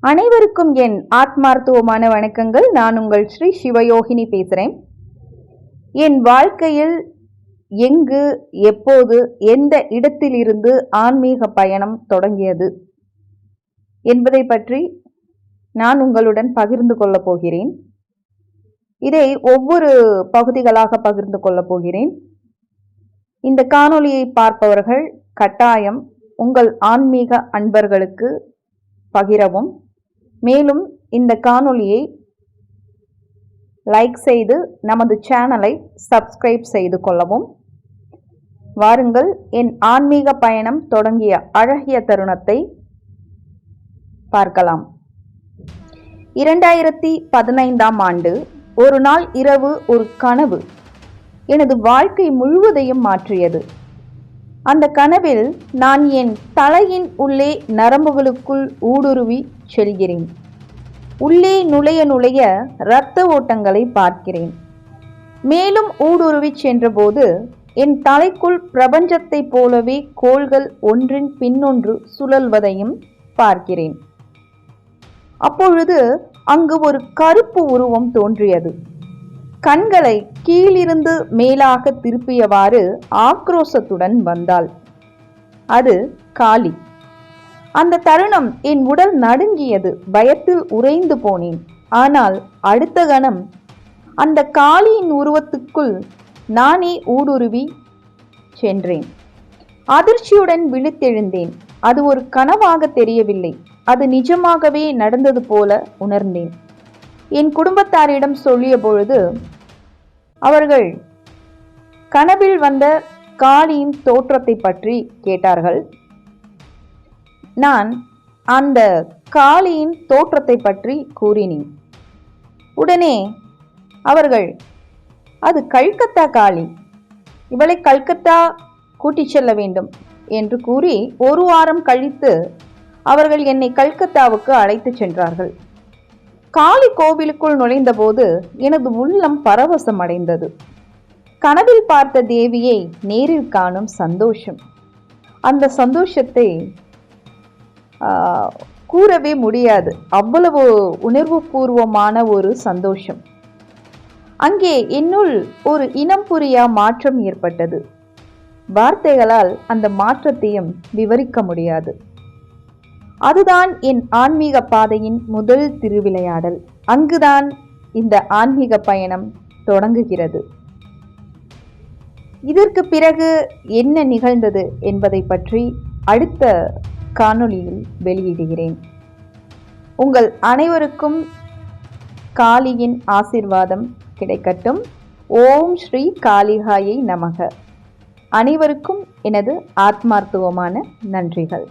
அனைவருக்கும் என் ஆத்மார்த்தவமான வணக்கங்கள். நான் உங்கள் ஸ்ரீ சிவயோகினி பேசுகிறேன். என் வாழ்க்கையில் எங்கு, எப்போது, எந்த இடத்திலிருந்து ஆன்மீக பயணம் தொடங்கியது என்பதை பற்றி நான் உங்களுடன் பகிர்ந்து கொள்ளப் போகிறேன். இதை ஒவ்வொரு பகுதிகளாக பகிர்ந்து கொள்ளப் போகிறேன். இந்த காணொளியை பார்ப்பவர்கள் கட்டாயம் உங்கள் ஆன்மீக அன்பர்களுக்கு பகிரவும், மேலும் இந்த காணொளியை லைக் செய்து நமது சேனலை சப்ஸ்கிரைப் செய்து கொள்ளவும். வாருங்கள், என் ஆன்மீக பயணம் தொடங்கிய அழகிய தருணத்தை பார்க்கலாம். 2015ஆம் ஆண்டு ஒரு நாள் இரவு ஒரு கனவு எனது வாழ்க்கை முழுவதையும் மாற்றியது. அந்த கனவில் நான் என் தலையின் உள்ளே நரம்புகளுக்குள் ஊடுருவி செல்கிறேன். உள்ளே நுழைய இரத்த ஓட்டங்களை பார்க்கிறேன். மேலும் ஊடுருவி சென்றபோது என் தலைக்குள் பிரபஞ்சத்தை போலவே கோள்கள் ஒன்றின் பின்னொன்று சுழல்வதையும் பார்க்கிறேன். அப்பொழுது அங்கு ஒரு கருப்பு உருவம் தோன்றியது. கண்களை கீழிருந்து மேலாக திருப்பியவாறு ஆக்ரோஷத்துடன் வந்தாள். அது காளி. அந்த தருணம் என் உடல் நடுங்கியது. பயத்தில் உறைந்து போனேன். ஆனால் அடுத்த கணம் அந்த காளியின் உருவத்துக்குள் நானே ஊடுருவி சென்றேன். அதிர்ச்சியுடன் விழித்தெழுந்தேன். அது ஒரு கனவாக தெரியவில்லை, அது நிஜமாகவே நடந்தது போல உணர்ந்தேன். என் குடும்பத்தாரிடம் சொல்லிய பொழுது அவர்கள் கனவில் வந்த காளியின் தோற்றத்தை பற்றி கேட்டார்கள். நான் அந்த காளியின் தோற்றத்தை பற்றி கூறினேன். உடனே அவர்கள், அது கல்கத்தா காளி, இவளை கல்கத்தா கூட்டிச் செல்ல வேண்டும் என்று கூறி ஒரு வாரம் கழித்து அவர்கள் என்னை கல்கத்தாவுக்கு அழைத்து சென்றார்கள். காளி கோவிலுக்குள் நுழைந்தபோது எனது உள்ளம் பரவசம் அடைந்தது. கனவில் பார்த்த தேவியை நேரில் காணும் சந்தோஷம், அந்த சந்தோஷத்தை கூறவே முடியாது. அவ்வளவு உணர்வு பூர்வமான ஒரு சந்தோஷம். அங்கே என்னுள் ஒரு இனம் புரியா மாற்றம் ஏற்பட்டது. வார்த்தைகளால் அந்த மாற்றத்தையும் விவரிக்க முடியாது. அதுதான் என் ஆன்மீக பாதையின் முதல் திருவிளையாடல். அங்குதான் இந்த ஆன்மீக பயணம் தொடங்குகிறது. இதற்கு பிறகு என்ன நிகழ்ந்தது என்பதை பற்றி அடுத்த காணொளியில் வெளியிடுகிறேன். உங்கள் அனைவருக்கும் காளியின் ஆசீர்வாதம் கிடைக்கட்டும். ஓம் ஸ்ரீ காளிகாயை நமக. அனைவருக்கும் எனது ஆத்மார்த்தவமான நன்றிகள்.